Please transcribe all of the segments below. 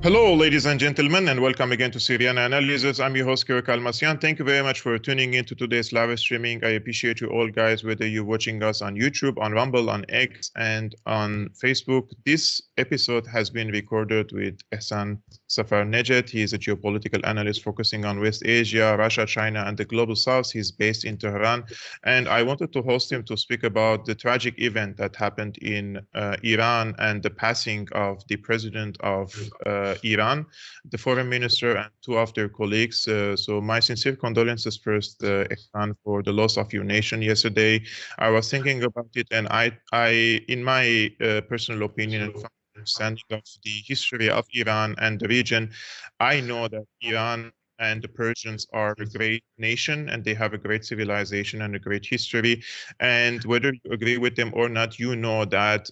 Hello, ladies and gentlemen, and welcome again to Syriana Analysis. I'm your host, Kevork Almassian. Thank you very much for tuning in to today's live streaming. I appreciate you all, guys, whether you're watching us on YouTube, on Rumble, on X, and on Facebook. This episode has been recorded with Hossein Amir-Abdollahian. He is a geopolitical analyst focusing on West Asia, Russia, China, and the Global South. He's based in Tehran. And I wanted to host him to speak about the tragic event that happened in Iran and the passing of the president of Iran, the foreign minister, and two of their colleagues. So my sincere condolences first, Iran, for the loss of your nation yesterday. I was thinking about it, and I in my personal opinion and understanding of the history of Iran and the region, I know that Iran and the Persians are a great nation, and they have a great civilization and a great history. And whether you agree with them or not, you know that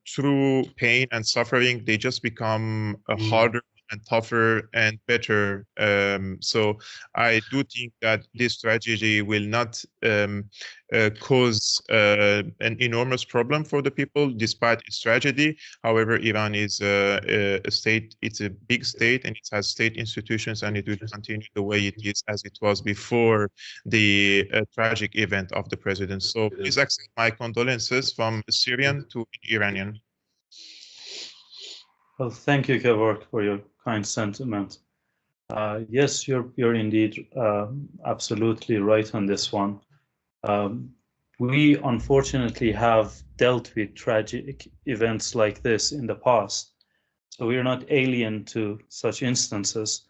through pain and suffering, they just become harder and tougher and better. So I do think that this tragedy will not cause an enormous problem for the people despite its tragedy. However, Iran is a state, it's a big state, and it has state institutions, and it will continue the way it is as it was before the tragic event of the president. So please accept my condolences from Syrian to Iranian. Well, thank you, Kevork, for your kind sentiment. Yes, you're indeed absolutely right on this one. We unfortunately have dealt with tragic events like this in the past, so we're not alien to such instances.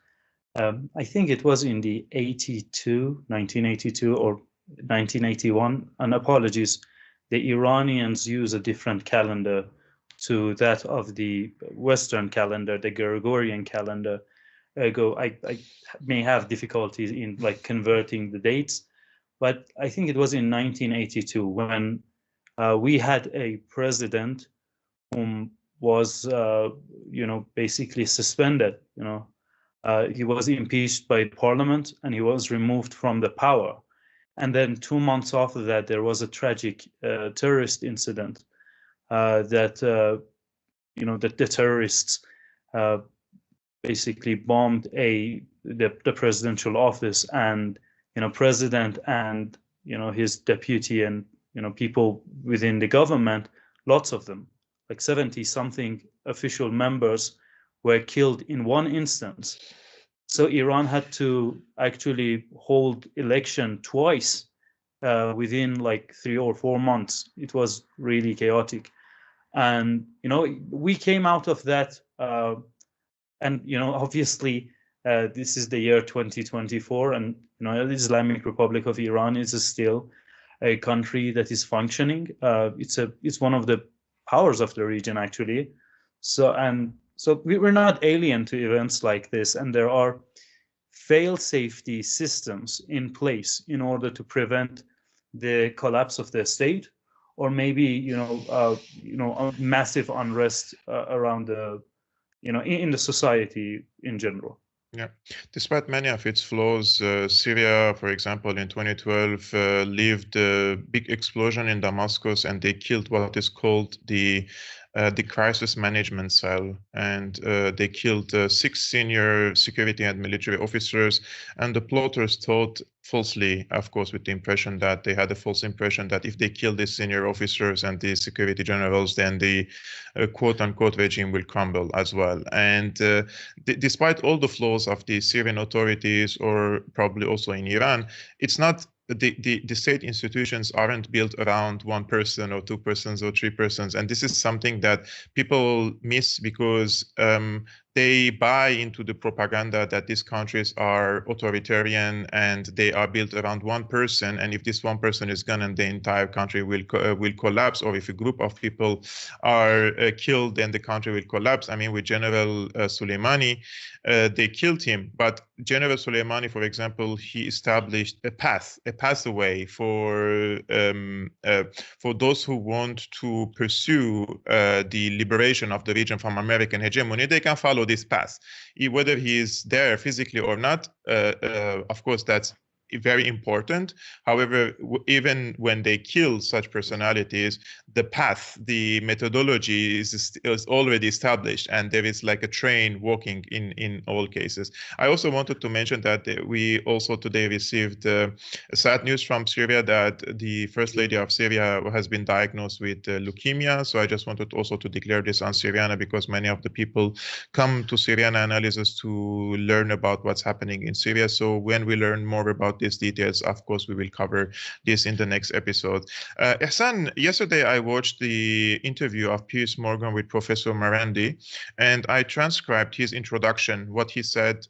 I think it was in the 1982 or 1981, and apologies, the Iranians use a different calendar to that of the Western calendar, the Gregorian calendar. I may have difficulties in converting the dates, but I think it was in 1982 when we had a president whom was, basically suspended. He was impeached by Parliament and he was removed from the power. And then 2 months after that, there was a tragic terrorist incident. That the terrorists basically bombed the presidential office, and president and his deputy and people within the government, lots of them, like 70-something official members, were killed in one instance. So Iran had to actually hold election twice within 3 or 4 months. It was really chaotic. And, we came out of that. And, obviously, this is the year 2024. And, the Islamic Republic of Iran is still a country that is functioning. It's one of the powers of the region, actually. So we're not alien to events like this. And there are fail-safety systems in place in order to prevent the collapse of the state, or maybe massive unrest around the in the society in general. Yeah, despite many of its flaws, Syria, for example, in 2012 lived a big explosion in Damascus, and they killed what is called the crisis management cell, and they killed 6 senior security and military officers. And the plotters thought falsely, of course, with the impression that they had a false impression that if they kill these senior officers and the security generals, then the quote-unquote regime will crumble as well. And despite all the flaws of the Syrian authorities, or probably also in Iran, it's not the state institutions aren't built around 1 person or 2 persons or 3 persons. And this is something that people miss, because they buy into the propaganda that these countries are authoritarian and they are built around one person. And if this one person is gone, and the entire country will collapse, or if a group of people are killed, then the country will collapse. I mean, with General Soleimani, they killed him, but General Soleimani, for example, he established a pathway for those who want to pursue the liberation of the region from American hegemony. They can follow this path, whether he is there physically or not. Of course, that's very important. However, even when they kill such personalities, the path, the methodology is already established, and there is like a train walking in all cases. I also wanted to mention that we also today received sad news from Syria, that the First Lady of Syria has been diagnosed with leukemia. So I just wanted also to declare this on Syriana, because many of the people come to Syriana Analysis to learn about what's happening in Syria. So when we learn more about these details, of course, we will cover this in the next episode. Ihsan, yesterday I watched the interview of Piers Morgan with Professor Marandi, and I transcribed his introduction, what he said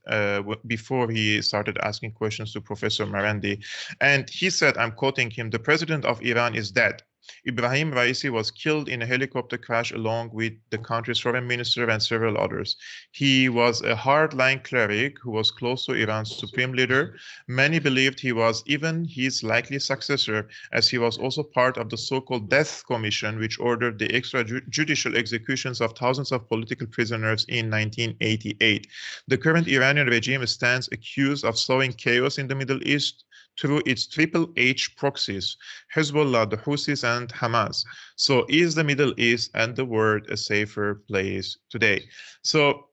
before he started asking questions to Professor Marandi. And he said, I'm quoting him, "The president of Iran is dead. Ebrahim Raisi was killed in a helicopter crash along with the country's foreign minister and several others. He was a hardline cleric who was close to Iran's supreme leader. Many believed he was even his likely successor, as he was also part of the so-called Death Commission, which ordered the extrajudicial executions of thousands of political prisoners in 1988. The current Iranian regime stands accused of sowing chaos in the Middle East through its Triple H proxies, Hezbollah, the Houthis, and Hamas. So is the Middle East and the world a safer place today?" So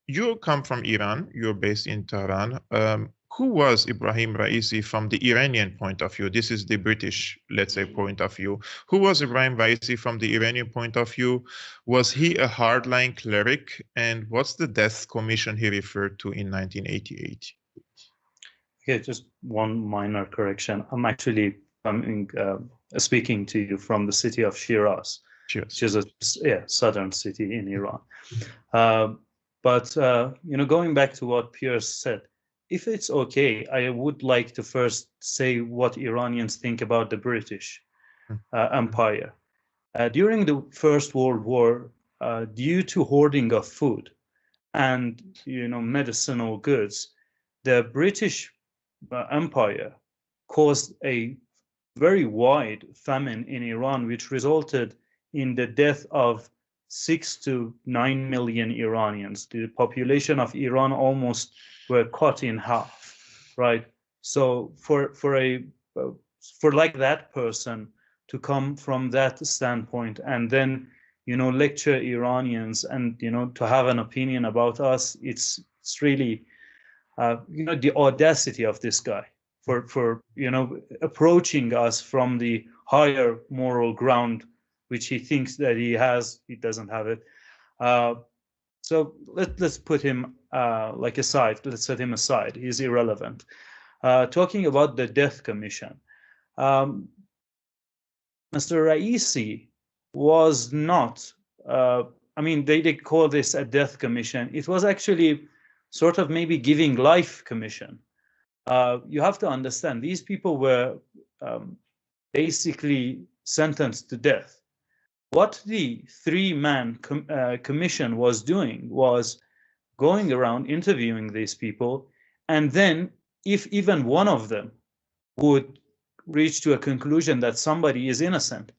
you come from Iran, you're based in Tehran. Who was Ebrahim Raisi from the Iranian point of view? This is the British, let's say, point of view. Who was Ebrahim Raisi from the Iranian point of view? Was he a hardline cleric? And what's the Death Commission he referred to in 1988? Okay, just one minor correction. I'm actually speaking to you from the city of Shiraz, which is a southern city in Iran. But going back to what Piers said, if it's okay, I would like to first say what Iranians think about the British Empire. During the First World War, due to hoarding of food and medicinal goods, the British Empire caused a very wide famine in Iran, which resulted in the death of 6 to 9 million Iranians. The population of Iran almost were cut in half, right? So for like that person to come from that standpoint and then lecture Iranians and to have an opinion about us, it's really the audacity of this guy for approaching us from the higher moral ground, which he thinks that he has. He doesn't have it. So let's put him aside. Let's set him aside. He's irrelevant. Talking about the Death Commission, Mr. Raisi was not. They call this a Death Commission. It was actually sort of maybe giving life commission. You have to understand, these people were basically sentenced to death. What the three-man commission was doing was going around interviewing these people, and then if even one of them would reach to a conclusion that somebody is innocent,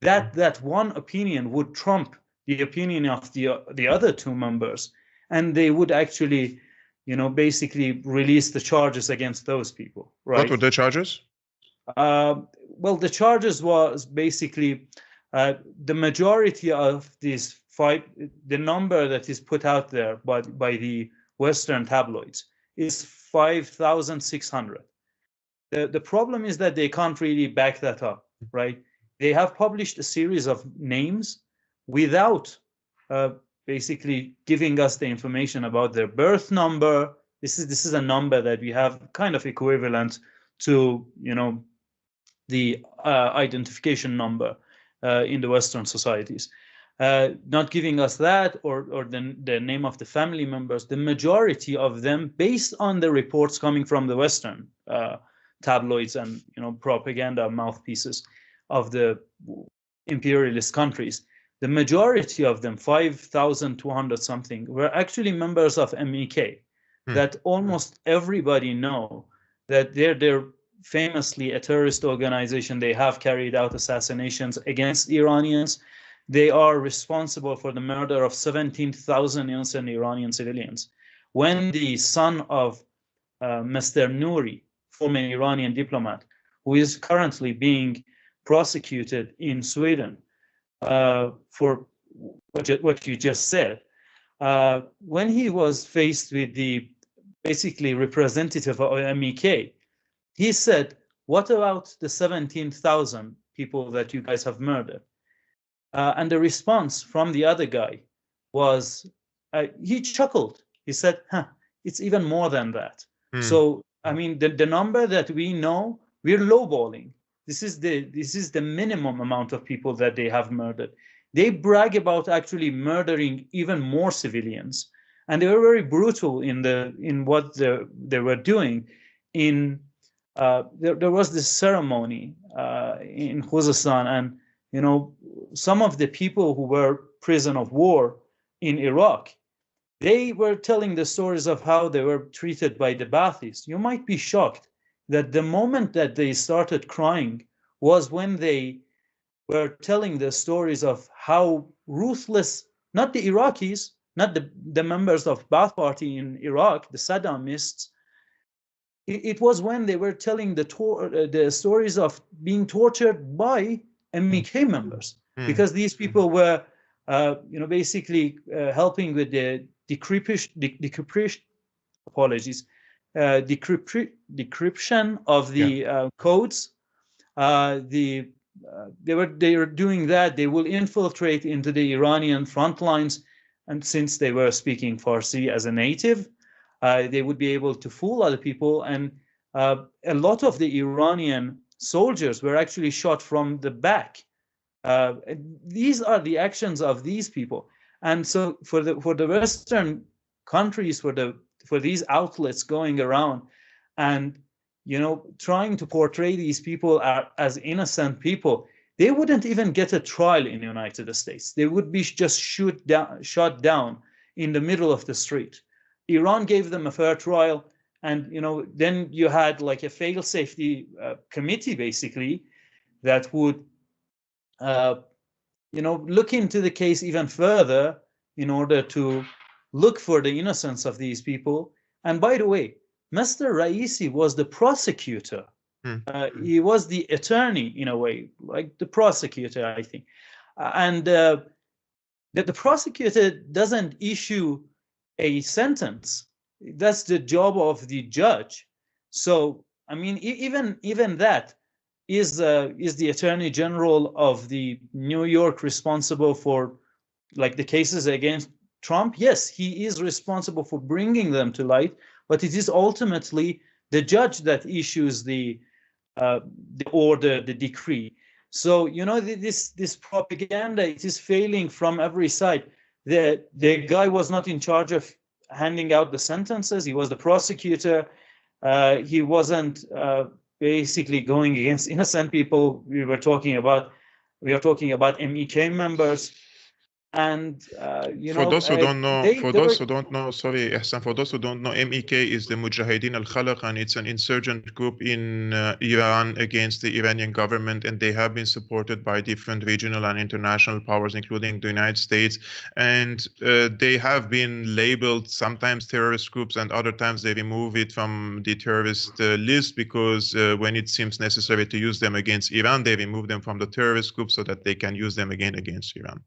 that one opinion would trump the opinion of the other two members, and they would actually, basically release the charges against those people. Right? What were the charges? Well, the charges was basically the majority of these the number that is put out there by the Western tabloids is 5,600. The problem is that they can't really back that up, right? They have published a series of names without basically giving us the information about their birth number. This is a number that we have kind of equivalent to the identification number in the Western societies. not giving us that or the name of the family members. The majority of them, based on the reports coming from the Western tabloids and propaganda mouthpieces of the imperialist countries, the majority of them, 5,200 something, were actually members of MEK. That almost everybody know that they're famously a terrorist organization. They have carried out assassinations against Iranians. They are responsible for the murder of 17,000 innocent Iranian civilians. When the son of Mr. Nouri, former Iranian diplomat, who is currently being prosecuted in Sweden for what you just said, when he was faced with the basically representative of MEK, he said, "What about the 17,000 people that you guys have murdered?" And the response from the other guy was, he chuckled. He said, it's even more than that. So, I mean, the number that we know, we're lowballing. This is the minimum amount of people that they have murdered. They brag about actually murdering even more civilians. And they were very brutal in what they were doing. There was this ceremony in Khuzestan, and some of the people who were prisoner of war in Iraq, they were telling the stories of how they were treated by the Baathists. You might be shocked that the moment that they started crying was when they were telling the stories of how ruthless, not the Iraqis, not the members of Baath Party in Iraq, the Saddamists. It was when they were telling the stories of being tortured by MEK members, because these people were, basically helping with the decryption of the codes. They were doing that. They will infiltrate into the Iranian front lines, and since they were speaking Farsi as a native, they would be able to fool other people. And a lot of the Iranian soldiers were actually shot from the back. These are the actions of these people. And so for the Western countries, for these outlets going around and trying to portray these people as innocent people, they wouldn't even get a trial in the United States. They would be just shot down in the middle of the street. Iran gave them a fair trial, and then you had like a fail safety committee basically that would look into the case even further in order to look for the innocence of these people. And by the way, Mr. Raisi was the prosecutor. He was the attorney in a way, like the prosecutor, I think. And that the prosecutor doesn't issue a sentence. That's the job of the judge. So, I mean, even that is the Attorney General of the New York responsible for like the cases against Trump? Yes, he is responsible for bringing them to light, but it is ultimately the judge that issues the order, the decree. So this propaganda, it is failing from every side. The guy was not in charge of handing out the sentences. He was the prosecutor. He wasn't basically going against innocent people. We are talking about MEK members. And for those who don't know, sorry, Ihsan, for those who don't know, MEK is the Mujahideen al-Khalq, and it's an insurgent group in Iran against the Iranian government, and they have been supported by different regional and international powers, including the United States. And they have been labeled sometimes terrorist groups, and other times they remove it from the terrorist list, because when it seems necessary to use them against Iran, they remove them from the terrorist group so that they can use them again against Iran.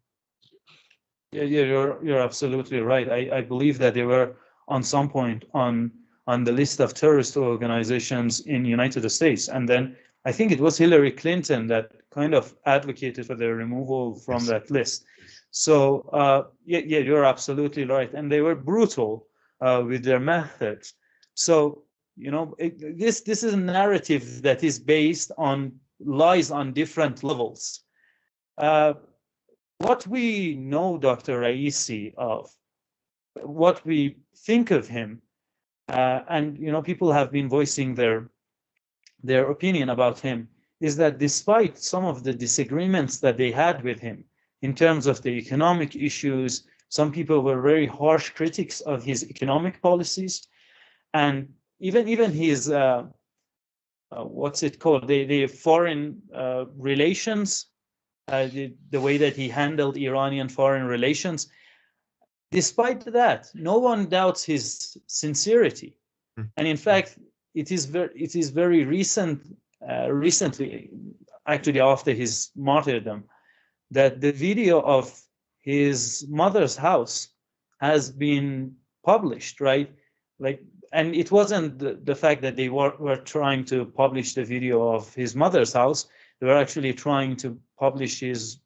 Yeah, you're absolutely right. I believe that they were on some point on the list of terrorist organizations in the United States, and then I think it was Hillary Clinton that kind of advocated for their removal from that list. So yeah, you're absolutely right, and they were brutal with their methods. So this is a narrative that is based on lies on different levels. what we know Dr. Raisi of, what we think of him, and people have been voicing their opinion about him, is that despite some of the disagreements that they had with him in terms of the economic issues, some people were very harsh critics of his economic policies, and even his what's it called, the foreign relations, the way that he handled Iranian foreign relations. Despite that, no one doubts his sincerity. And in fact, it is very recently, actually after his martyrdom, that the video of his mother's house has been published, right? Like, and it wasn't the fact that they were trying to publish the video of his mother's house. They were actually trying to publish his,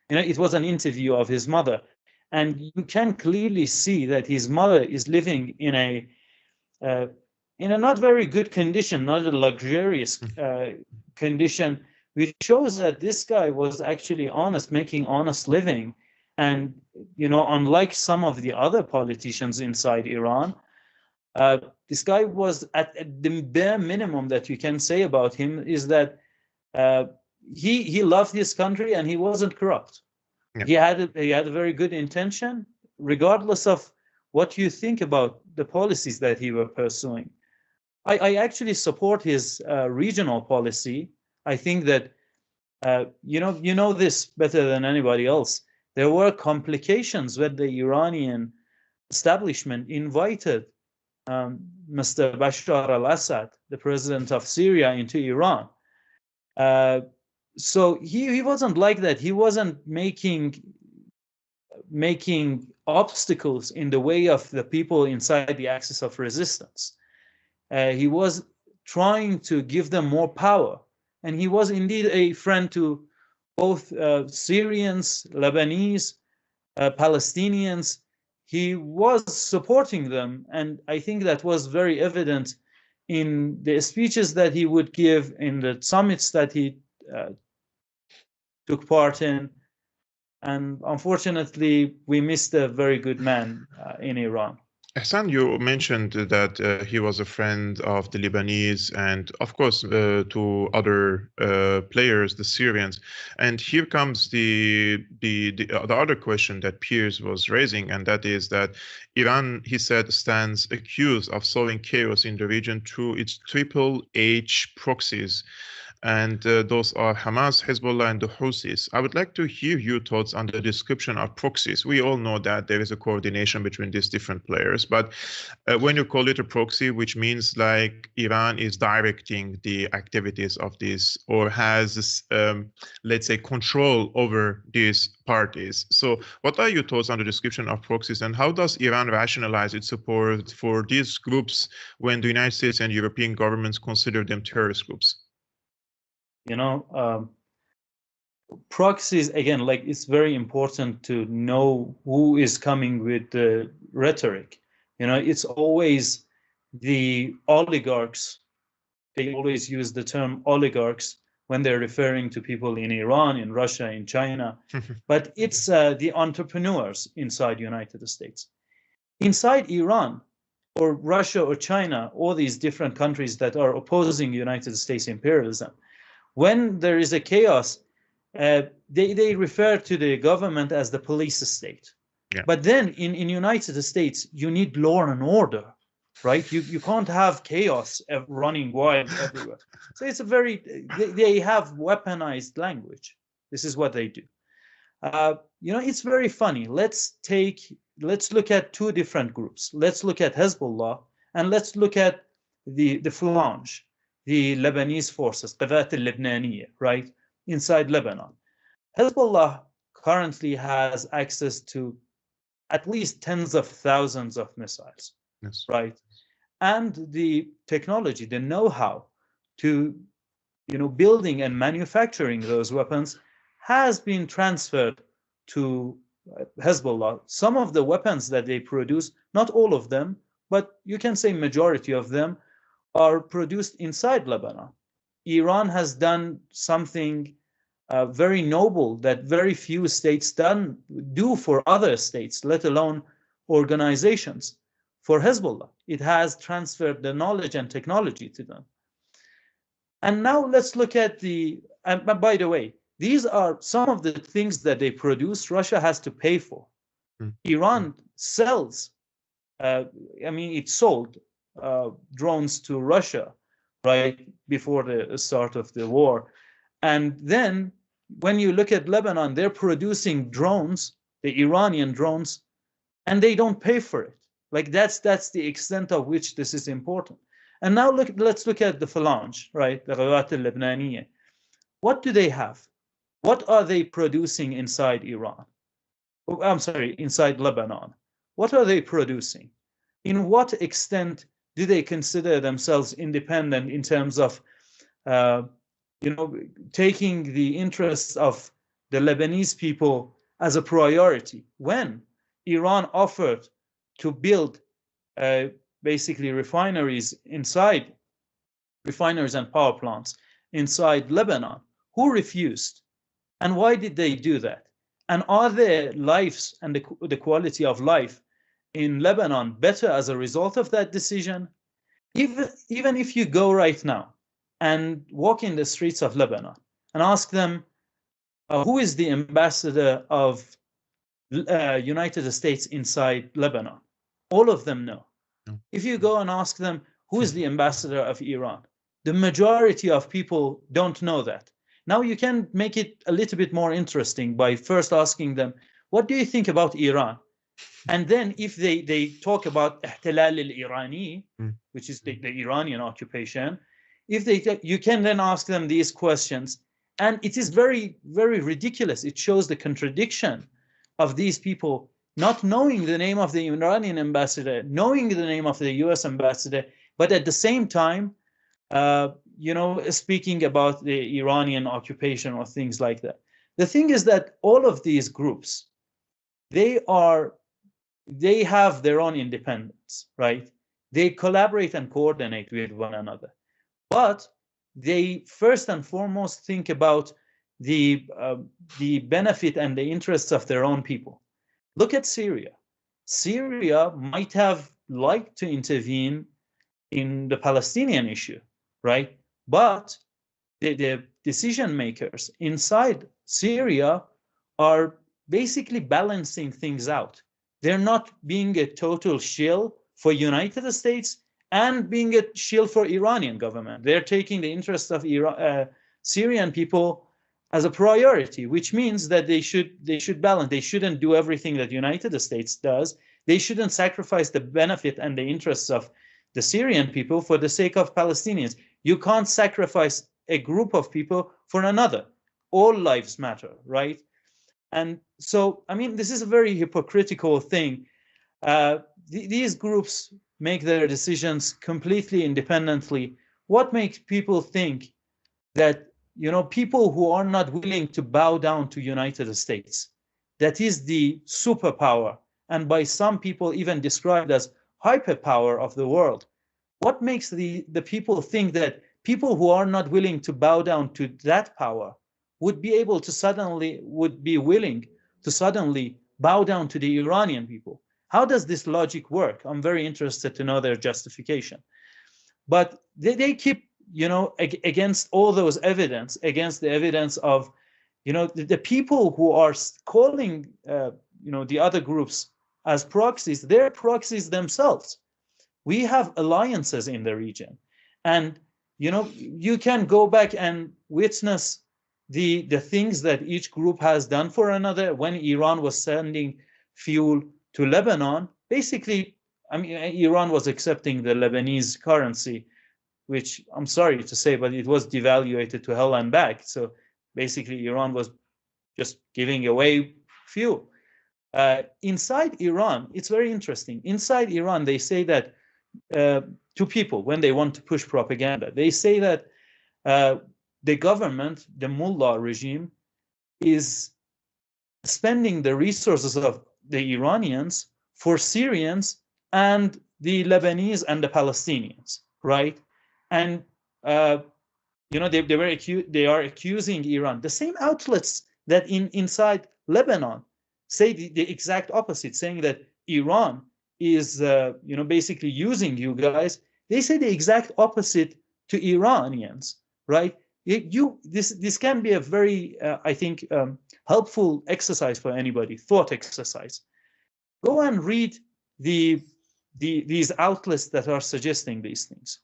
it was an interview of his mother. And you can clearly see that his mother is living in a not very good condition, not a luxurious condition, which shows that this guy was actually honest, making honest living. And, unlike some of the other politicians inside Iran, this guy was at the bare minimum that you can say about him is that he loved his country and he wasn't corrupt. Yeah. He had a very good intention, regardless of what you think about the policies that he was pursuing. I actually support his regional policy. I think that you know this better than anybody else. There were complications when the Iranian establishment invited Mr. Bashar al-Assad, the president of Syria, into Iran. So he wasn't like that. He wasn't making obstacles in the way of the people inside the axis of resistance. He was trying to give them more power. And he was indeed a friend to both Syrians, Lebanese, Palestinians. He was supporting them. And I think that was very evident in the speeches that he would give, in the summits that he took part in. And unfortunately, we missed a very good man in Iran. Hassan, you mentioned that he was a friend of the Lebanese and, of course, to other players, the Syrians. And here comes the other question that Piers was raising, and that is that Iran, he said, stands accused of sowing chaos in the region through its Triple H proxies. And those are Hamas, Hezbollah, and the Houthis. I would like to hear your thoughts on the description of proxies. We all know that there is a coordination between these different players, but when you call it a proxy, which means like Iran is directing the activities of this or has this, let's say, control over these parties. So what are your thoughts on the description of proxies, and how does Iran rationalize its support for these groups when the United States and European governments consider them terrorist groups? Proxies, again, like, it's very important to know who is coming with the rhetoric. It's always the oligarchs. They always use the term oligarchs when they're referring to people in Iran, in Russia, in China. But it's the entrepreneurs inside United States. Inside Iran or Russia or China, all these different countries that are opposing United States imperialism, when there is a chaos, they refer to the government as the police state. Yeah. But then in United States, you need law and order, right? You can't have chaos running wild everywhere. So it's they have weaponized language. This is what they do. It's very funny. Let's look at two different groups. Let's look at Hezbollah and let's look at the Phalange, the Lebanese forces, Qawat al-Lebnaniya, right, inside Lebanon. Hezbollah currently has access to at least tens of thousands of missiles, yes, right? And the technology, the know-how to, building and manufacturing those weapons has been transferred to Hezbollah. Some of the weapons that they produce, not all of them, but you can say majority of them, are produced inside Lebanon. Iran has done something very noble that very few states do for other states, let alone organizations. For Hezbollah, it has transferred the knowledge and technology to them. And now let's look at and by the way, these are some of the things that they produce, Russia has to pay for. Iran sells, it sold drones to Russia, right, before the start of the war. And then when you look at Lebanon, they're producing drones, the Iranian drones, and they don't pay for it. Like that's the extent of which this is important. And now let's look at the Phalange, right, the Ghawat al-Lebananiya. What do they have? What are they producing inside Iran? I'm sorry, inside Lebanon. What are they producing? In what extent do they consider themselves independent in terms of, taking the interests of the Lebanese people as a priority? When Iran offered to build basically refineries and power plants inside Lebanon, who refused? And why did they do that? And are their lives and the quality of life in Lebanon better as a result of that decision? Even if you go right now and walk in the streets of Lebanon and ask them, who is the ambassador of United States inside Lebanon? All of them know. If you go and ask them, who is the ambassador of Iran? The majority of people don't know that. Now you can make it a little bit more interesting by first asking them, what do you think about Iran? And then if they talk about ihtilal al-Irani, which is the Iranian occupation, you can then ask them these questions. And it is very, very ridiculous. It shows the contradiction of these people not knowing the name of the Iranian ambassador, knowing the name of the US ambassador, but at the same time, speaking about the Iranian occupation or things like that. The thing is that all of these groups, they have their own independence, right? They collaborate and coordinate with one another, but they first and foremost think about the benefit and the interests of their own people. Look at Syria. Syria might have liked to intervene in the Palestinian issue, right? But the decision makers inside Syria are basically balancing things out. They're not being a total shill for United States and being a shill for Iranian government. They're taking the interests of Syrian people as a priority, which means that they should balance. They shouldn't do everything that United States does. They shouldn't sacrifice the benefit and the interests of the Syrian people for the sake of Palestinians. You can't sacrifice a group of people for another. All lives matter, right? And so, this is a very hypocritical thing. These groups make their decisions completely independently. What makes people think that, people who are not willing to bow down to United States, that is the superpower, and by some people even described as hyperpower of the world, what makes the people think that people who are not willing to bow down to that power would be willing to suddenly bow down to the Iranian people? How does this logic work? I'm very interested to know their justification. But they keep, against all those evidence, against the evidence of, the people who are calling, the other groups as proxies, they're proxies themselves. We have alliances in the region. And, you can go back and witness the things that each group has done for another. When Iran was sending fuel to Lebanon, basically, Iran was accepting the Lebanese currency, which I'm sorry to say, but it was devaluated to hell and back. So basically, Iran was just giving away fuel. Inside Iran, it's very interesting. Inside Iran, they say that to people, when they want to push propaganda, they say that the government, the mullah regime, is spending the resources of the Iranians for Syrians and the Lebanese and the Palestinians, right? And they are accusing Iran. The same outlets that inside Lebanon say the exact opposite, saying that Iran is basically using you guys. They say the exact opposite to Iranians, right? This can be a very I think helpful exercise for anybody, thought exercise. Go and read these outlets that are suggesting these things.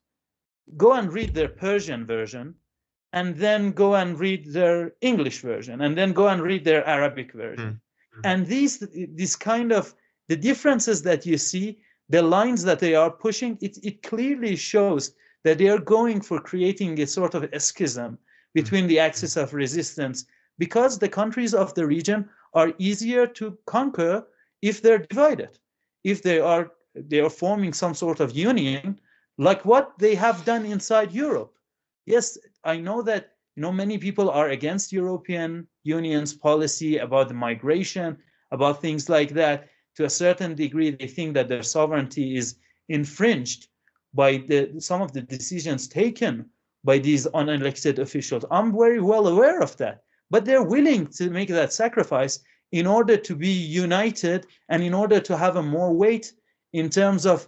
Go and read their Persian version, and then go and read their English version, and then go and read their Arabic version. And these kind of the differences that you see, the lines that they are pushing, it clearly shows that they are going for creating a sort of a schism between the axis of resistance, because the countries of the region are easier to conquer if they're divided, if they are forming some sort of union, like what they have done inside Europe. Yes, I know that many people are against European Union's policy about the migration, about things like that. To a certain degree, they think that their sovereignty is infringed by some of the decisions taken by these unelected officials. I'm very well aware of that, but they're willing to make that sacrifice in order to be united and in order to have a more weight in terms of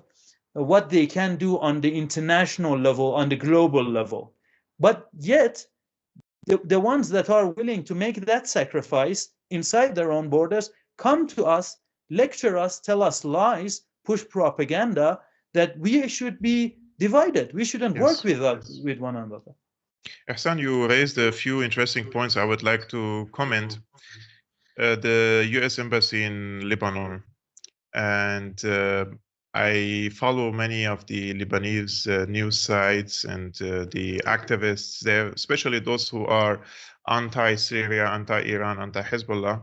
what they can do on the international level, on the global level. But yet, the ones that are willing to make that sacrifice inside their own borders come to us, lecture us, tell us lies, push propaganda that we should be divided. We shouldn't work with one another. Ihsan, you raised a few interesting points I would like to comment. The U.S. Embassy in Lebanon, and I follow many of the Lebanese news sites and the activists there, especially those who are anti-Syria, anti-Iran, anti-Hezbollah.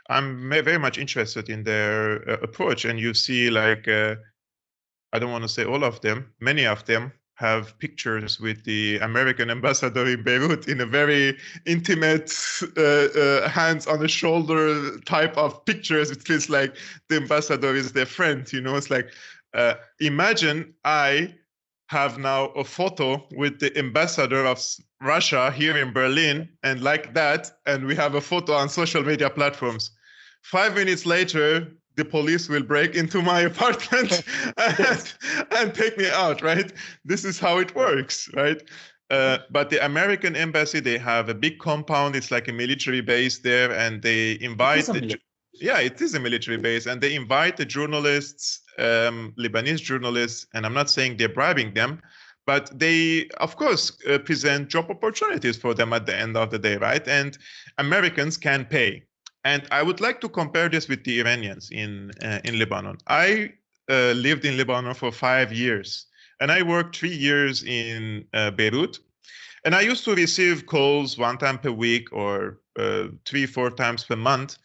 I'm very much interested in their approach, and you see, like, I don't want to say all of them, many of them have pictures with the American ambassador in Beirut in a very intimate, hands on the shoulder type of pictures. It feels like the ambassador is their friend, It's like, imagine I have now a photo with the ambassador of Russia here in Berlin, and like that, and we have a photo on social media platforms. 5 minutes later, the police will break into my apartment and take me out, right? This is how it works, right? But the American embassy, they have a big compound. It's like a military base there, and they invite it is a military base, and they invite the journalists, Lebanese journalists, and I'm not saying they're bribing them, but they, of course, present job opportunities for them at the end of the day, right? And Americans can pay. And I would like to compare this with the Iranians in Lebanon. I lived in Lebanon for 5 years, and I worked 3 years in Beirut. And I used to receive calls 1 time per week or 3-4 times per month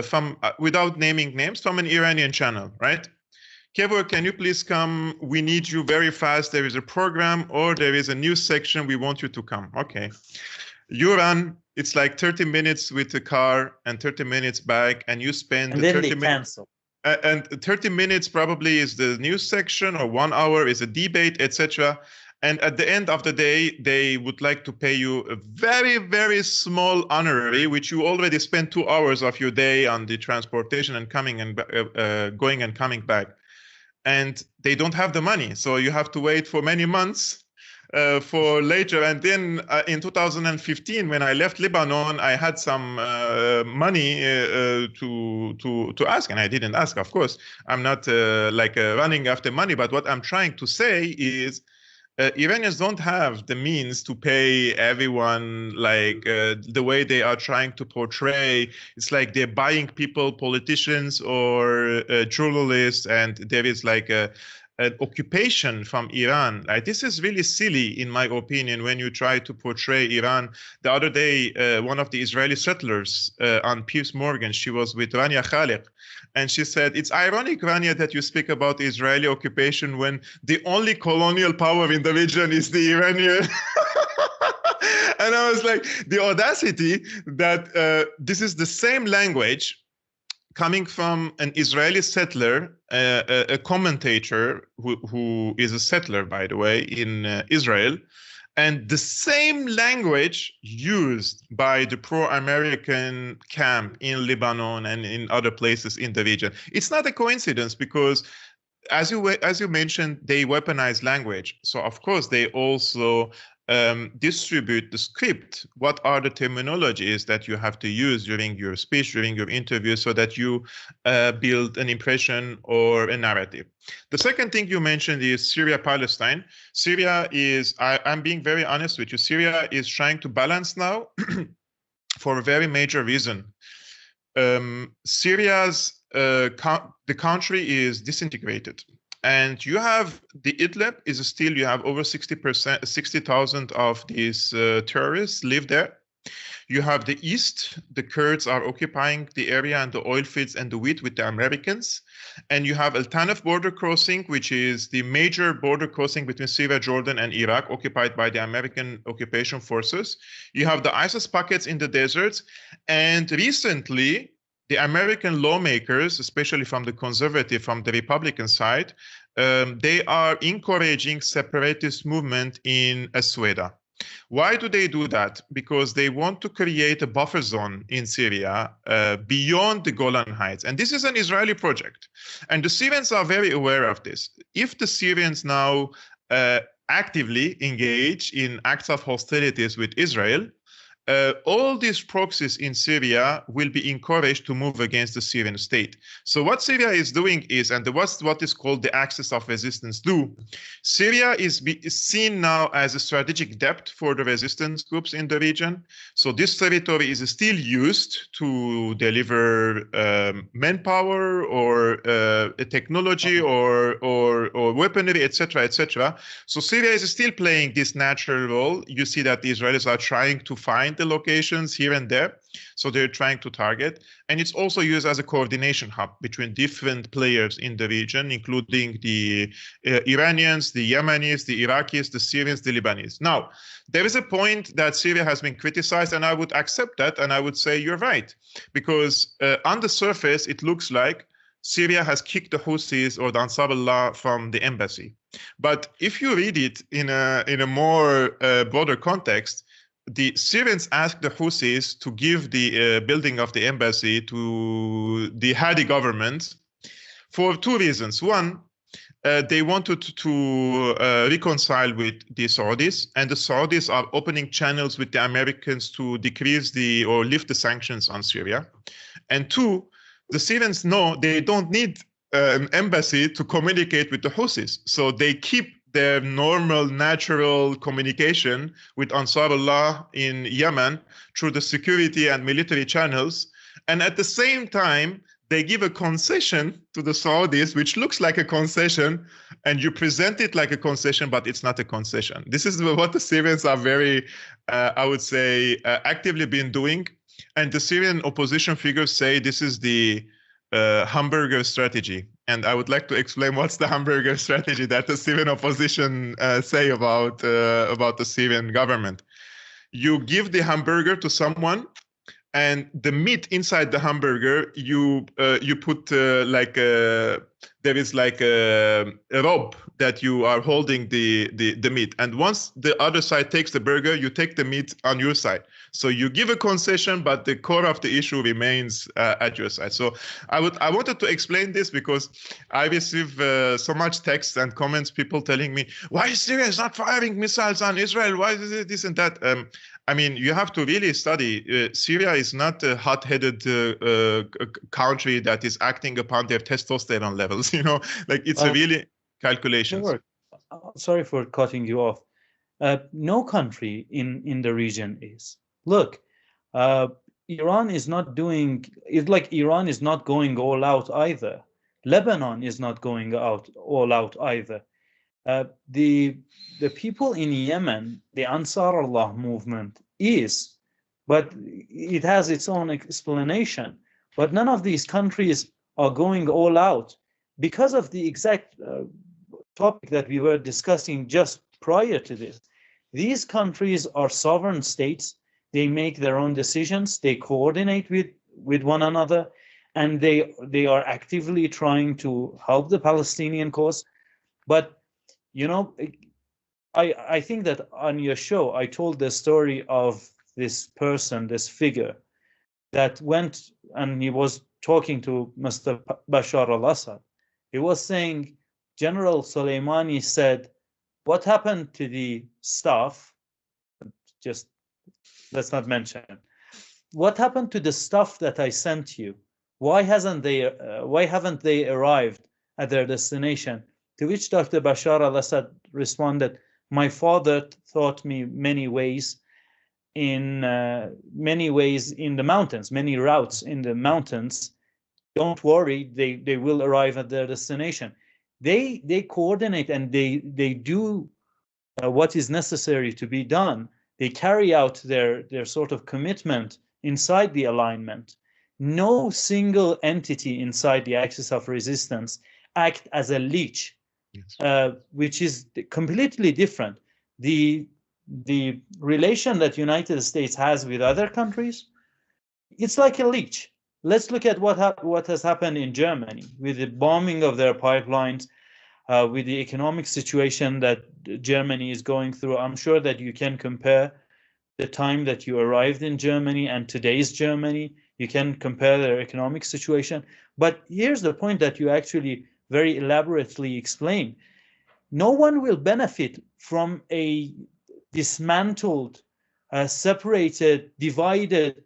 from, without naming names, from an Iranian channel, right? Kevork, can you please come? We need you very fast. There is a program, or there is a news section. We want you to come. Okay. You run. It's like 30 minutes with the car and 30 minutes back, and you spend and then 30 minutes. And 30 minutes probably is the news section, or 1 hour is a debate, etc. And at the end of the day, they would like to pay you a very, very small honorary, which you already spent 2 hours of your day on the transportation and coming and going and coming back. And they don't have the money, so you have to wait for many months for later. And then in 2015, when I left Lebanon, I had some money to ask, and I didn't ask, of course. I'm not running after money, but what I'm trying to say is Iranians don't have the means to pay everyone the way they are trying to portray. It's like they're buying people, politicians or journalists, and there is an occupation from Iran. This is really silly, in my opinion, when you try to portray Iran. The other day, one of the Israeli settlers on Piers Morgan, she was with Rania Khalek, and she said, it's ironic, Rania, that you speak about Israeli occupation when the only colonial power in the region is the Iranian. And I was like, the audacity that this is the same language coming from an Israeli settler, a commentator who is a settler, by the way, in Israel. And the same language used by the pro-American camp in Lebanon and in other places in the region. It's not a coincidence because, as you mentioned, they weaponize language. So of course they also distribute the script. What are the terminologies that you have to use during your speech, during your interview, so that you build an impression or a narrative? The second thing you mentioned is Syria-Palestine. Syria is, I'm being very honest with you, Syria is trying to balance now for a very major reason. Syria's, the country is disintegrated. And you have the Idlib is still, you have over 60,000 of these terrorists live there. You have the east, the Kurds are occupying the area and the oil fields and the wheat with the Americans. And you have Al Tanf border crossing, which is the major border crossing between Syria, Jordan, and Iraq, occupied by the American occupation forces. You have the ISIS pockets in the deserts. And recently, the American lawmakers, especially from the conservative, from the Republican side, they are encouraging separatist movement in Asweda. Why do they do that? Because they want to create a buffer zone in Syria beyond the Golan Heights. And this is an Israeli project. And the Syrians are very aware of this. If the Syrians now actively engage in acts of hostilities with Israel, all these proxies in Syria will be encouraged to move against the Syrian state. So what Syria is doing is, and what is called the axis of resistance do, Syria is seen now as a strategic depth for the resistance groups in the region. So this territory is still used to deliver manpower or technology or weaponry, etc., etc. So Syria is still playing this natural role. You see that the Israelis are trying to find the locations here and there. So they're trying to target. And it's also used as a coordination hub between different players in the region, including the Iranians, the Yemenis, the Iraqis, the Syrians, the Lebanese. Now, there is a point that Syria has been criticized, and I would accept that, and I would say you're right. Because on the surface, it looks like Syria has kicked the Houthis or the Ansarullah from the embassy. But if you read it in a more broader context, the Syrians asked the Houthis to give the building of the embassy to the Hadi government for two reasons. One, they wanted to reconcile with the Saudis, and the Saudis are opening channels with the Americans to decrease or lift the sanctions on Syria. And two, the Syrians know they don't need an embassy to communicate with the Houthis, so they keep their normal, natural communication with Ansarullah in Yemen through the security and military channels. And at the same time, they give a concession to the Saudis, which looks like a concession, and you present it like a concession, but it's not a concession. This is what the Syrians are very, I would say, actively been doing. And the Syrian opposition figures say this is the hamburger strategy. And I would like to explain what's the hamburger strategy that the Syrian opposition say about the Syrian government. You give the hamburger to someone, and the meat inside the hamburger, you put there is like a rope that you are holding the meat. And once the other side takes the burger, you take the meat on your side. So you give a concession, but the core of the issue remains at your side. So I wanted to explain this because I receive so much text and comments, people telling me, why is Syria not firing missiles on Israel? Why is it this and that? I mean, you have to really study. Syria is not a hot-headed country that is acting upon their testosterone levels. You know, like it's a really calculation. Sorry for cutting you off. No country in the region is. Look, Iran is not doing. It's like Iran is not going all out either. Lebanon is not going all out either. The people in Yemen, the Ansarullah movement is, but it has its own explanation. But none of these countries are going all out because of the exact topic that we were discussing just prior to this. These countries are sovereign states. They make their own decisions. They coordinate with one another, and they are actively trying to help the Palestinian cause. But you know, I think that on your show, I told the story of this person, this figure, that went and he was talking to Mr. Bashar al-Assad. He was saying, General Soleimani said, what happened to the stuff? Just let's not mention. What happened to the stuff that I sent you? Why haven't they arrived at their destination? To which Dr. Bashar al-Assad responded, my father taught me many ways in the mountains, many routes in the mountains. Don't worry, they will arrive at their destination. They coordinate and they do what is necessary to be done. They carry out their sort of commitment inside the alignment. No single entity inside the axis of resistance act as a leech, yes. Which is completely different. The relation that United States has with other countries, it's like a leech. Let's look at what has happened in Germany with the bombing of their pipelines, with the economic situation that Germany is going through. I'm sure that you can compare the time that you arrived in Germany and today's Germany. You can compare their economic situation. But here's the point that you actually very elaborately explained. No one will benefit from a dismantled, separated, divided,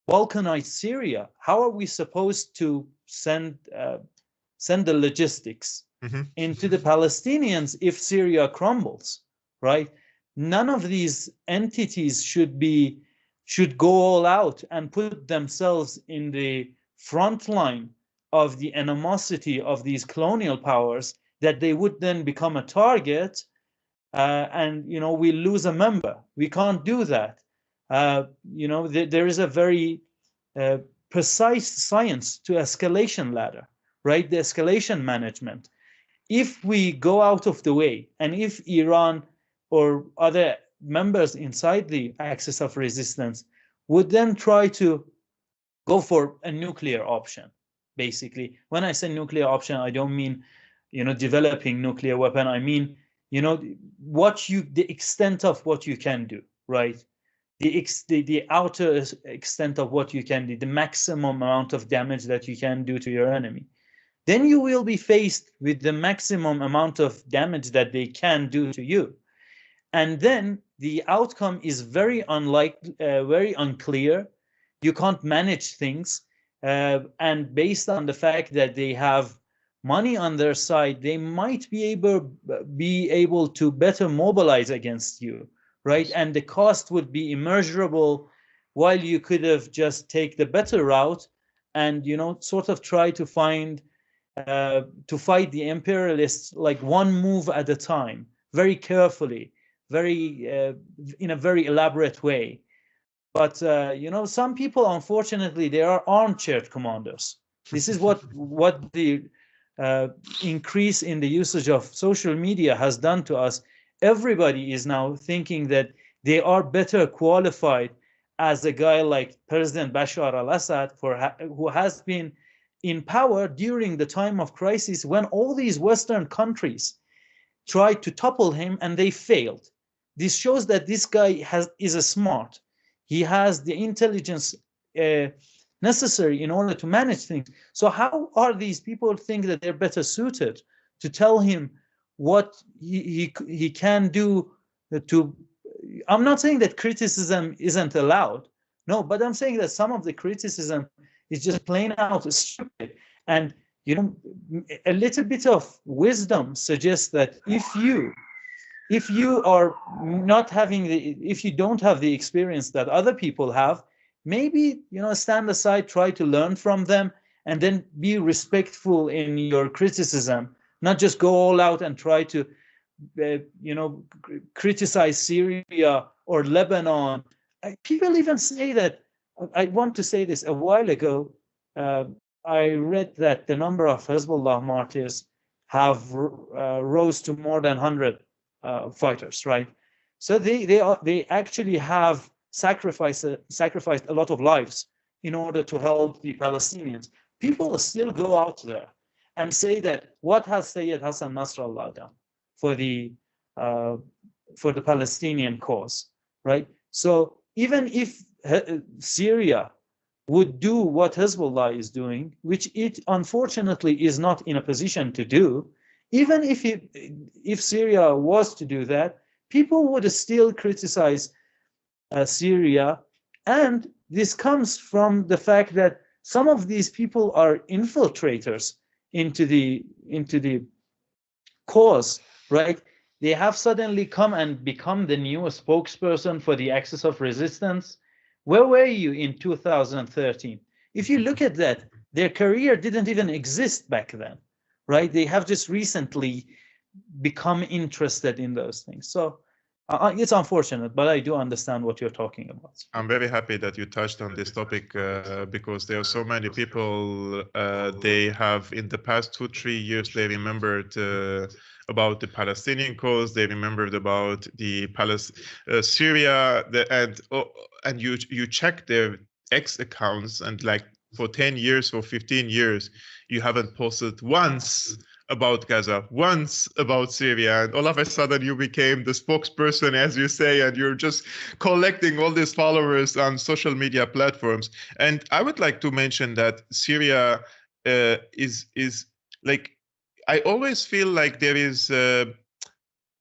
balkanized Syria. How are we supposed to send the logistics into the Palestinians if Syria crumbles, right? None of these entities should go all out and put themselves in the front line of the animosity of these colonial powers, that they would then become a target, and we lose a member. We can't do that. There is a very precise science to escalation ladder, right? The escalation management. If we go out of the way, and if Iran or other members inside the axis of resistance would then try to go for a nuclear option, basically. When I say nuclear option, I don't mean, developing nuclear weapon. I mean, the extent of what you can do, right? The outer extent of what you can do, the maximum amount of damage that you can do to your enemy. Then you will be faced with the maximum amount of damage that they can do to you. And then the outcome is very unclear. You can't manage things. And based on the fact that they have money on their side, they might be able to better mobilize against you, right? And the cost would be immeasurable, while you could have just take the better route and, sort of try to fight the imperialists like one move at a time, very carefully, in a very elaborate way. But some people, unfortunately, they are armchair commanders. This is what the increase in the usage of social media has done to us. Everybody is now thinking that they are better qualified as a guy like President Bashar al-Assad, who has been in power during the time of crisis when all these Western countries tried to topple him and they failed. This shows that this guy is a smart. He has the intelligence necessary in order to manage things. So how are these people think that they're better suited to tell him what he can do to? I'm not saying that criticism isn't allowed. No, but I'm saying that some of the criticism is just plain out stupid. And a little bit of wisdom suggests that if you are not having if you don't have the experience that other people have, maybe stand aside, try to learn from them, and then be respectful in your criticism, not just go all out and try to criticize Syria or Lebanon. People even say that. I want to say this. A while ago, I read that the number of Hezbollah martyrs have rose to more than 100 fighters, right? So they actually have sacrificed a lot of lives in order to help the Palestinians. People still go out there and say that, what has Sayyid Hassan Nasrallah done for the for the Palestinian cause, right? So even if Syria would do what Hezbollah is doing, which it unfortunately is not in a position to do, even if Syria was to do that, people would still criticize Syria. And this comes from the fact that some of these people are infiltrators into the cause, right? They have suddenly come and become the new spokesperson for the axis of resistance. Where were you in 2013? If you look at that, their career didn't even exist back then, right? They have just recently become interested in those things. So it's unfortunate, but I do understand what you're talking about. I'm very happy that you touched on this topic because there are so many people, they have in the past 2-3 years, they remembered about the Palestinian cause, they remembered about the Syria, and you check their X accounts, and like for 10 years or 15 years, you haven't posted once about Gaza, once about Syria, and all of a sudden you became the spokesperson, as you say, and you're just collecting all these followers on social media platforms. And I would like to mention that Syria is like, I always feel like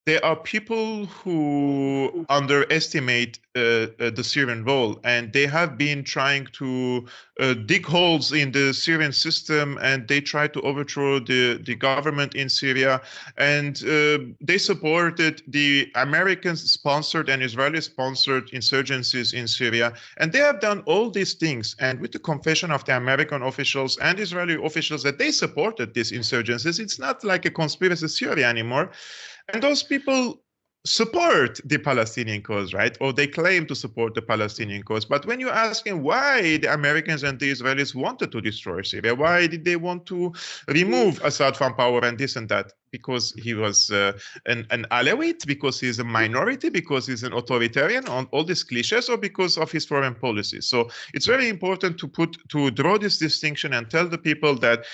there are people who underestimate the Syrian role, and they have been trying to dig holes in the Syrian system, and they try to overthrow the government in Syria, and they supported the American-sponsored and Israeli-sponsored insurgencies in Syria, and they have done all these things, and with the confession of the American officials and Israeli officials that they supported these insurgencies, it's not like a conspiracy theory anymore. And those people support the Palestinian cause, right? Or they claim to support the Palestinian cause. But when you ask them why the Americans and the Israelis wanted to destroy Syria, why did they want to remove Assad from power and this and that? Because he was an Alawite, because he's a minority, because he's an authoritarian, on all these cliches, or because of his foreign policy. So it's very important to draw this distinction and tell the people that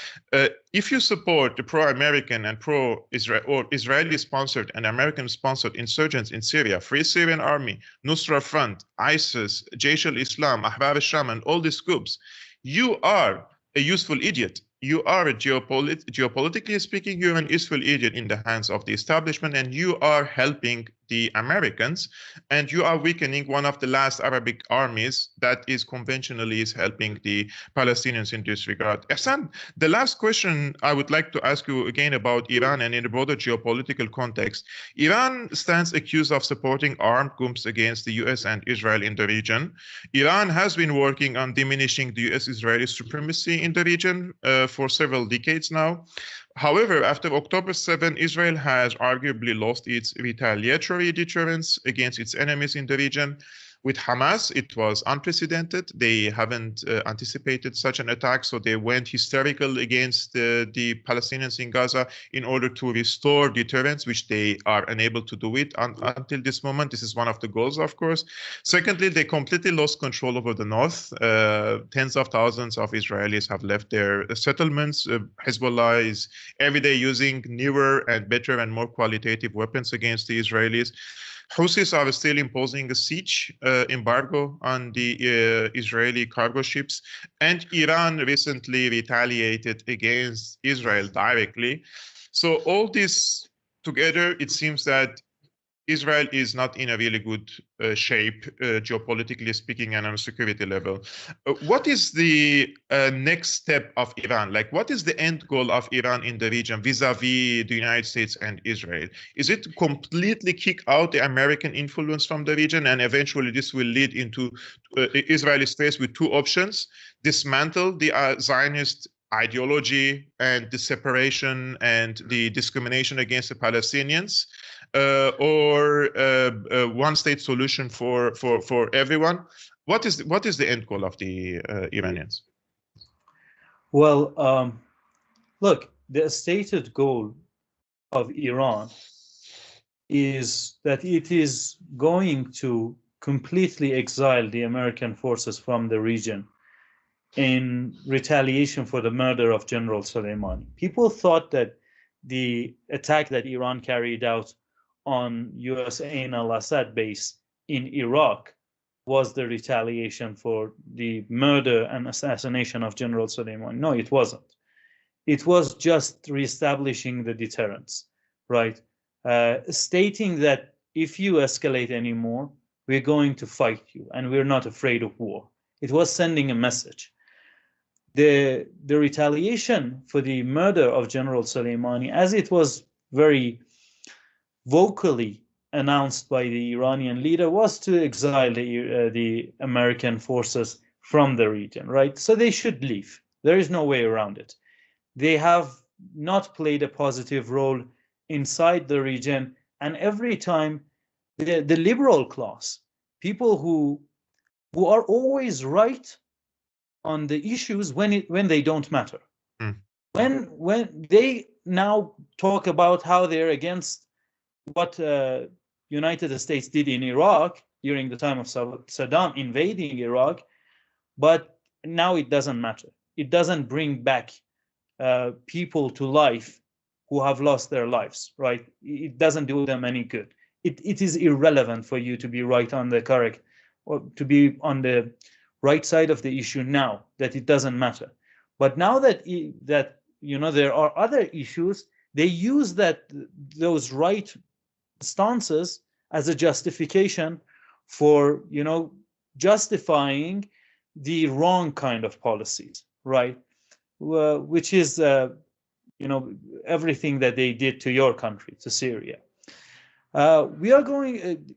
if you support the pro-American and pro-Israel or Israeli-sponsored and American-sponsored insurgents in Syria, Free Syrian Army, Nusra Front, ISIS, Jaish al-Islam, Ahrar al-Sham, and all these groups, you are a useful idiot. You are a geopolitically speaking, you're an useful idiot in the hands of the establishment, and you are helping the Americans, and you are weakening one of the last Arabic armies that is conventionally helping the Palestinians in this regard. Ehsan, the last question I would like to ask you again about Iran and in the broader geopolitical context. Iran stands accused of supporting armed groups against the US and Israel in the region. Iran has been working on diminishing the US-Israeli supremacy in the region for several decades now. However, after October 7, Israel has arguably lost its retaliatory deterrence against its enemies in the region. With Hamas, it was unprecedented. They haven't anticipated such an attack, so they went hysterical against the Palestinians in Gaza in order to restore deterrence, which they are unable to do it until this moment. This is one of the goals, of course. Secondly, they completely lost control over the north. Tens of thousands of Israelis have left their settlements. Hezbollah is every day using newer and better and more qualitative weapons against the Israelis. Houthis are still imposing a siege embargo on the Israeli cargo ships, and Iran recently retaliated against Israel directly. So all this together, it seems that Israel is not in a really good shape, geopolitically speaking, and on a security level. What is the next step of Iran? Like, what is the end goal of Iran in the region vis-a-vis the United States and Israel? Is it to completely kick out the American influence from the region, and eventually this will lead into Israel is faced with two options: dismantle the Zionist ideology and the separation and the discrimination against the Palestinians, or one-state solution for everyone. What is the end goal of the Iranians? Well, look, the stated goal of Iran is that it is going to completely exile the American forces from the region in retaliation for the murder of General Soleimani. People thought that the attack that Iran carried out on US Ain al-Assad base in Iraq was the retaliation for the murder and assassination of General Soleimani. No, it wasn't. It was just reestablishing the deterrence, right? Stating that if you escalate anymore, we're going to fight you and we're not afraid of war. It was sending a message. The retaliation for the murder of General Soleimani, as it was very vocally announced by the Iranian leader, was to exile the American forces from the region, right? So they should leave. There is no way around it. They have not played a positive role inside the region, and every time the liberal class, people who are always right on the issues when they don't matter. When they now talk about how they're against what United States did in Iraq during the time of Saddam invading Iraq, but now it doesn't matter. It doesn't bring back people to life who have lost their lives, right? It doesn't do them any good. It is irrelevant for you to be right on the correct, or to be on the right side of the issue now, that it doesn't matter. But now that there are other issues, they use those right stances as a justification for justifying the wrong kind of policies, right? Which is everything that they did to your country, to Syria.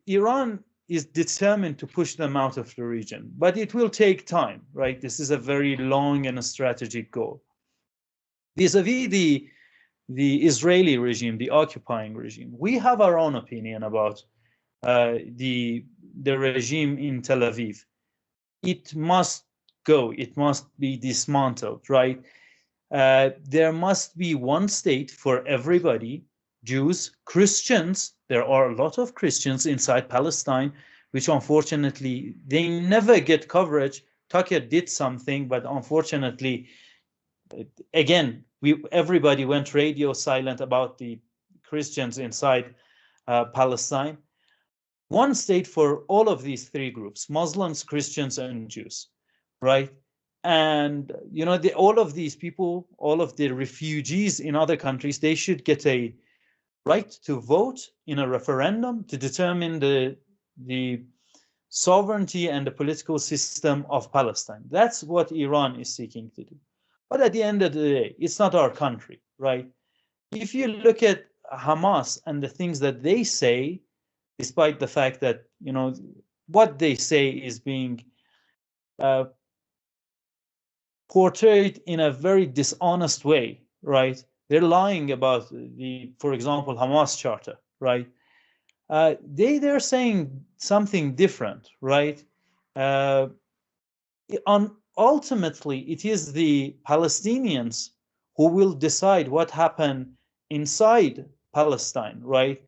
Iran is determined to push them out of the region, but it will take time, right? This is a very long and a strategic goal. Vis-a-vis the Israeli regime, the occupying regime, we have our own opinion about the regime in Tel Aviv. It must go. It must be dismantled, right? There must be one state for everybody, Jews, Christians. There are a lot of Christians inside Palestine, which unfortunately, they never get coverage. Tucker did something, but unfortunately, again, everybody went radio silent about the Christians inside Palestine. One state for all of these three groups, Muslims, Christians, and Jews, right? And all of these people, all of the refugees in other countries, they should get a right to vote in a referendum to determine the sovereignty and the political system of Palestine. That's what Iran is seeking to do. But at the end of the day, it's not our country, right? If you look at Hamas and the things that they say, despite the fact that what they say is being portrayed in a very dishonest way, right? They're lying about for example, Hamas charter, right? They're saying something different, right? Ultimately, it is the Palestinians who will decide what happened inside Palestine, right?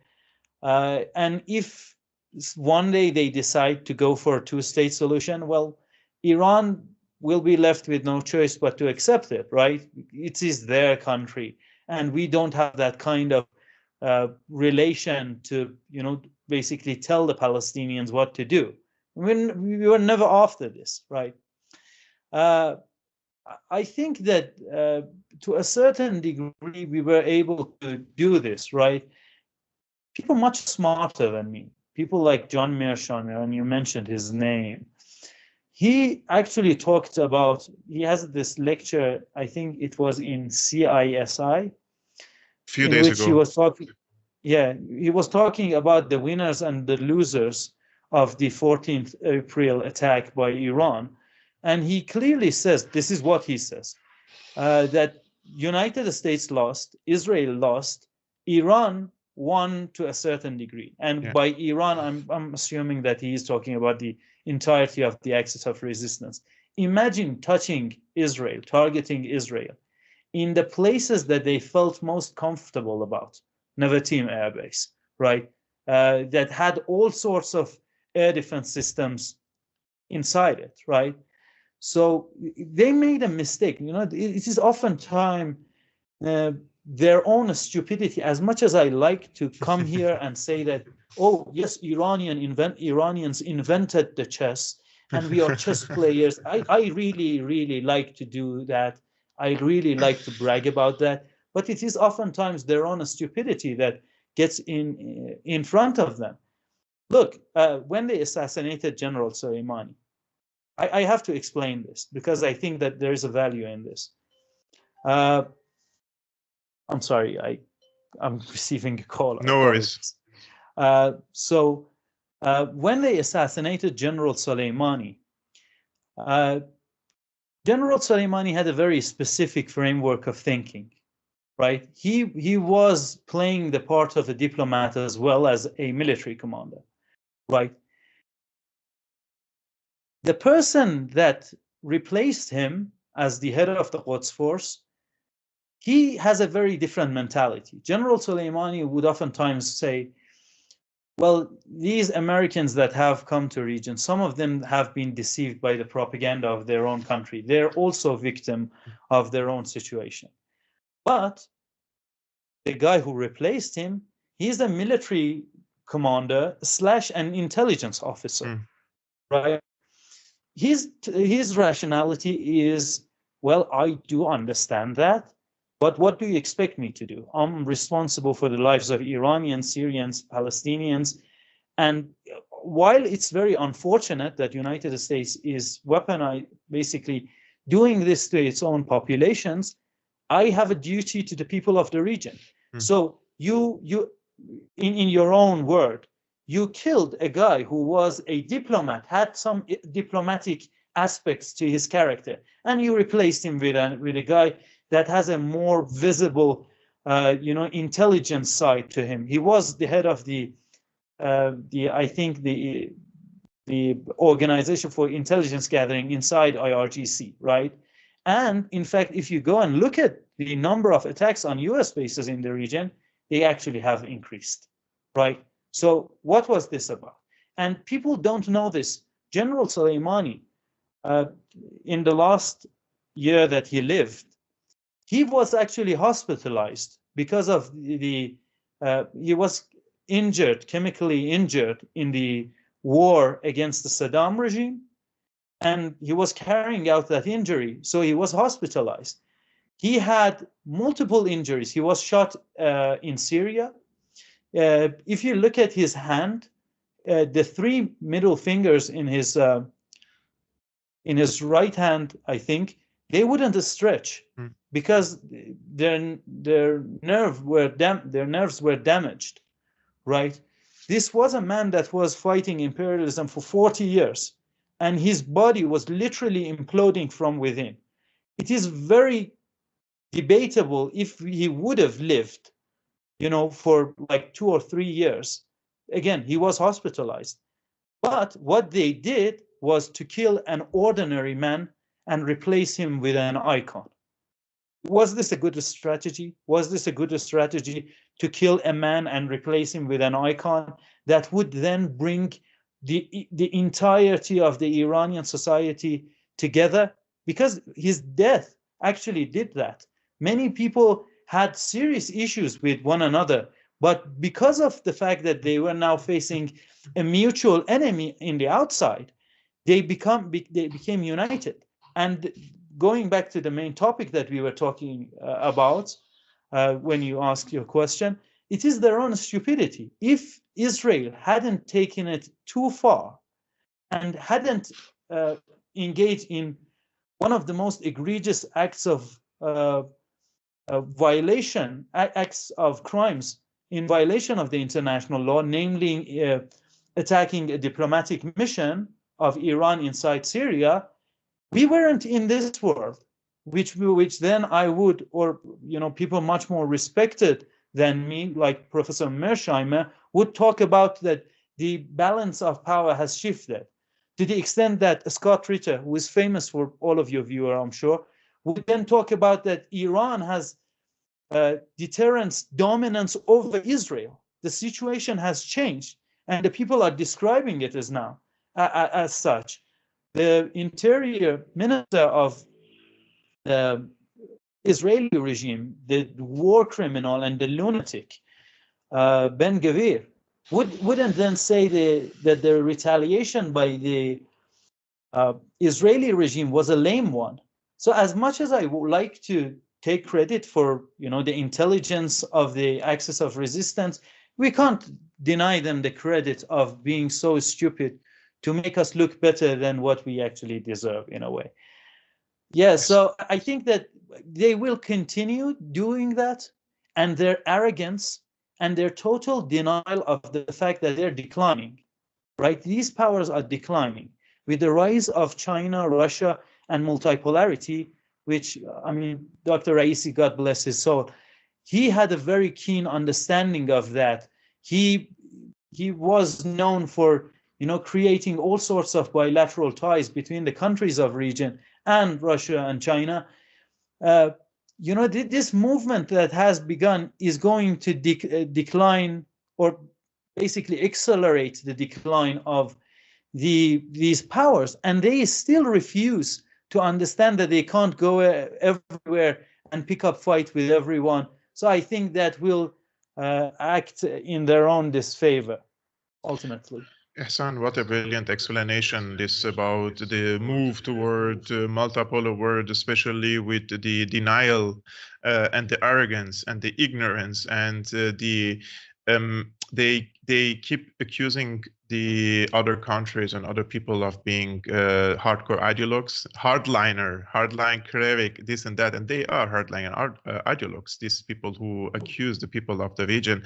And if one day they decide to go for a two-state solution, well, Iran will be left with no choice but to accept it, right? It is their country, and we don't have that kind of relation to, basically tell the Palestinians what to do. We were never after this, right? I think that to a certain degree, we were able to do this, right? People much smarter than me, people like John Mearsheimer, and you mentioned his name. He actually talked about, he has this lecture, I think it was in CISI, a few days ago. He was talking about the winners and the losers of the 14th April attack by Iran. And he clearly says, this is what he says, that United States lost, Israel lost, Iran won to a certain degree. And by Iran, I'm assuming that he is talking about the entirety of the axis of resistance. Imagine touching Israel, targeting Israel in the places that they felt most comfortable about, Nevatim Air Base, right? That had all sorts of air defense systems inside it, right? So they made a mistake. It is oftentimes their own stupidity. As much as I like to come here and say that, oh yes, Iranians invented the chess and we are chess players. I really like to do that. I really like to brag about that. But it is oftentimes their own stupidity that gets in front of them. Look, when they assassinated General Soleimani, I have to explain this because I think that there is a value in this. I'm sorry, I'm receiving a call. No worries. So when they assassinated General Soleimani, General Soleimani had a very specific framework of thinking, right? He was playing the part of a diplomat as well as a military commander, right? The person that replaced him as the head of the Quds force, he has a very different mentality. General Soleimani would oftentimes say, well, these Americans that have come to region, some of them have been deceived by the propaganda of their own country. They're also victim of their own situation. But the guy who replaced him, he's a military commander / an intelligence officer, right? His rationality is, well, I do understand that, but what do you expect me to do? I'm responsible for the lives of Iranians, Syrians, Palestinians. And while it's very unfortunate that United States is weaponized, basically doing this to its own populations, I have a duty to the people of the region. So you in your own word, you killed a guy who was a diplomat, had some diplomatic aspects to his character, and you replaced him with a guy that has a more visible, intelligence side to him. He was the head of the Organization for Intelligence Gathering inside IRGC, right? And in fact, if you go and look at the number of attacks on US bases in the region, they actually have increased, right? So what was this about? And people don't know this. General Soleimani, in the last year that he lived, he was actually hospitalized because of he was injured, chemically injured in the war against the Saddam regime, and he was carrying out that injury, so he was hospitalized. He had multiple injuries. He was shot in Syria. If you look at his hand, the 3 middle fingers in his right hand, I think, they wouldn't stretch because their nerves were damaged, right? This was a man that was fighting imperialism for 40 years, and his body was literally imploding from within. It is very debatable if he would have lived, for like 2 or 3 years. Again, he was hospitalized. But what they did was to kill an ordinary man and replace him with an icon. Was this a good strategy? Was this a good strategy to kill a man and replace him with an icon that would then bring the entirety of the Iranian society together? Because his death actually did that. Many people had serious issues with one another, but because of the fact that they were now facing a mutual enemy in the outside, they became united. And going back to the main topic that we were talking about when you asked your question, it is their own stupidity. If Israel hadn't taken it too far and hadn't engaged in one of the most egregious acts of violation, acts of crimes in violation of the international law, namely attacking a diplomatic mission of Iran inside Syria, we weren't in this world, which then I would, or people much more respected than me, like Professor Mearsheimer, would talk about that the balance of power has shifted to the extent that Scott Ritter, who is famous for all of your viewers, I'm sure, would then talk about that Iran has deterrence, dominance over Israel. The situation has changed, and the people are describing it as such. The Interior Minister of Israeli regime, the war criminal and the lunatic, Ben-Gvir, wouldn't then say that the retaliation by the Israeli regime was a lame one. So as much as I would like to take credit for the intelligence of the axis of resistance, we can't deny them the credit of being so stupid to make us look better than what we actually deserve in a way. Yeah, so I think that they will continue doing that, and their arrogance and their total denial of the fact that they're declining, right? These powers are declining with the rise of China, Russia, and multipolarity, which, I mean, Dr. Raisi, God bless his soul, he had a very keen understanding of that. He was known for, creating all sorts of bilateral ties between the countries of region and Russia and China. This movement that has begun is going to decline, or basically accelerate the decline of these powers, and they still refuse to understand that they can't go everywhere and pick up fight with everyone. So I think that will act in their own disfavor, ultimately. Hassan, what a brilliant explanation this about the move toward multipolar world, especially with the denial and the arrogance and the ignorance and they keep accusing the other countries and other people of being hardcore ideologues, hardline cleric, this and that, and they are hardline ideologues, these people who accuse the people of the region,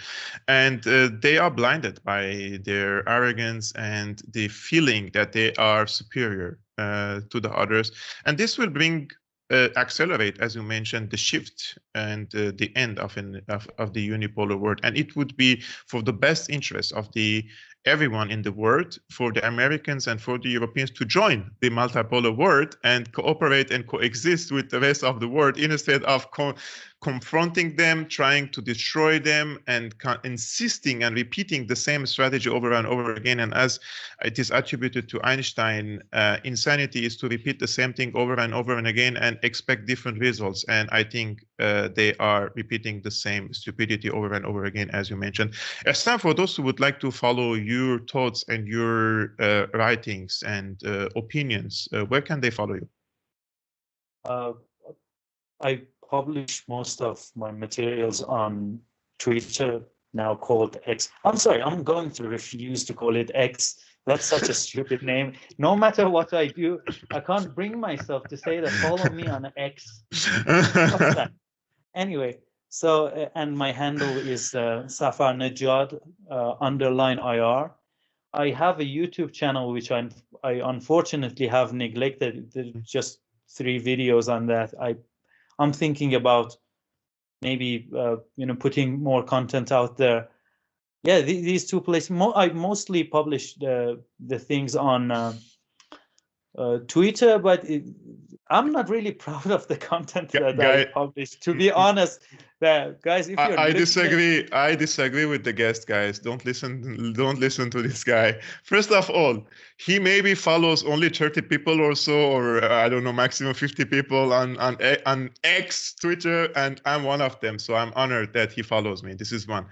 and they are blinded by their arrogance and the feeling that they are superior to the others, and this will bring accelerate, as you mentioned, the shift and the end of the unipolar world, and it would be for the best interest of everyone in the world, for the Americans and for the Europeans to join the multipolar world and cooperate and coexist with the rest of the world instead of confronting them, trying to destroy them, and insisting and repeating the same strategy over and over again. And as it is attributed to Einstein, insanity is to repeat the same thing over and over and again and expect different results. And I think they are repeating the same stupidity over and over again, as you mentioned. Sam, for those who would like to follow your thoughts and your writings and opinions, where can they follow you? I publish most of my materials on Twitter, now called X. I'm sorry, I'm going to refuse to call it X. That's such a stupid name. No matter what I do, I can't bring myself to say that follow me on X. Anyway, so, and my handle is Safarnejad _IR. I have a YouTube channel, which I unfortunately have neglected. There's just 3 videos on that. I'm thinking about maybe putting more content out there. Yeah, these 2 places. I mostly publish the things on Twitter, but I'm not really proud of the content that I publish, to be honest. Guys, if you're I disagree with the guest, guys. Don't listen to this guy. First of all, he maybe follows only 30 people or so, or I don't know, maximum 50 people on X Twitter, and I'm one of them. So I'm honored that he follows me. This is one.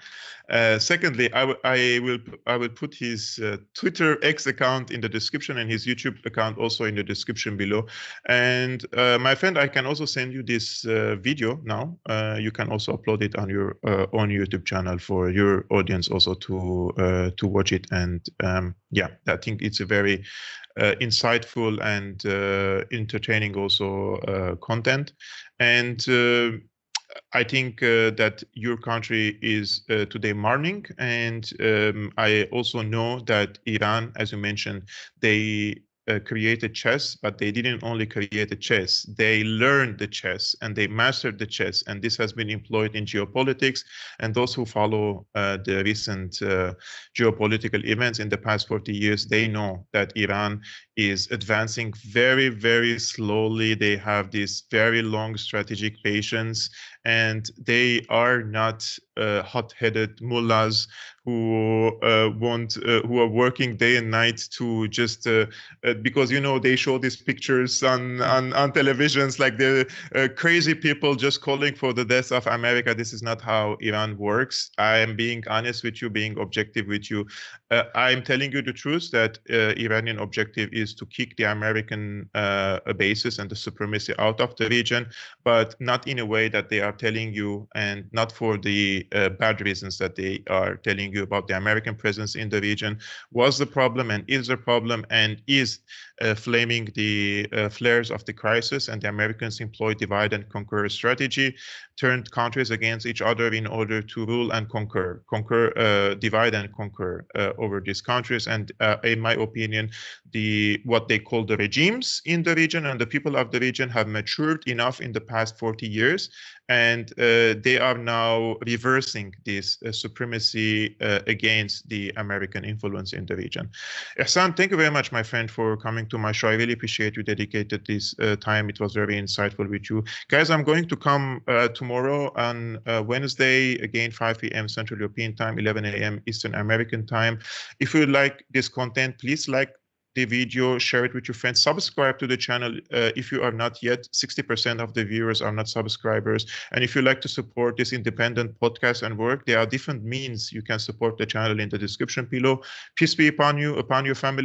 Secondly, I will put his Twitter X account in the description and his YouTube account also in the description below. And my friend, I can also send you this video now. You can also upload it on your own YouTube channel for your audience also to watch it. And yeah, I think it's a very insightful and entertaining also content. And I think that your country is today mourning, and I also know that Iran, as you mentioned, they created chess, but they didn't only create a chess, they learned the chess and they mastered the chess, and this has been employed in geopolitics. And those who follow the recent geopolitical events in the past 40 years, they know that Iran is advancing very, very slowly. They have this very long strategic patience, and they are not hot-headed mullahs who who are working day and night to just because they show these pictures on televisions, like the crazy people just calling for the death of America. This is not how Iran works. I am being honest with you, being objective with you. I'm telling you the truth that Iranian objective is to kick the American bases and the supremacy out of the region, but not in a way that they are telling you, and not for the bad reasons that they are telling you about. The American presence in the region was the problem and is the problem, and is flaming the flares of the crisis. And the Americans employed divide and conquer strategy, turned countries against each other in order to rule and divide and conquer over these countries. And in my opinion, what they call the regimes in the region and the people of the region have matured enough in the past 40 years, and they are now reversing this supremacy against the American influence in the region. Ihsan, thank you very much, my friend, for coming to my show. I really appreciate you dedicated this time. It was very insightful with you. Guys, I'm going to come tomorrow on Wednesday, again, 5 p.m. Central European Time, 11 a.m. Eastern American Time. If you like this content, please like the video, share it with your friends, subscribe to the channel if you are not yet. 60% of the viewers are not subscribers. And if you like to support this independent podcast and work, there are different means you can support the channel in the description below. Peace be upon you, upon your family.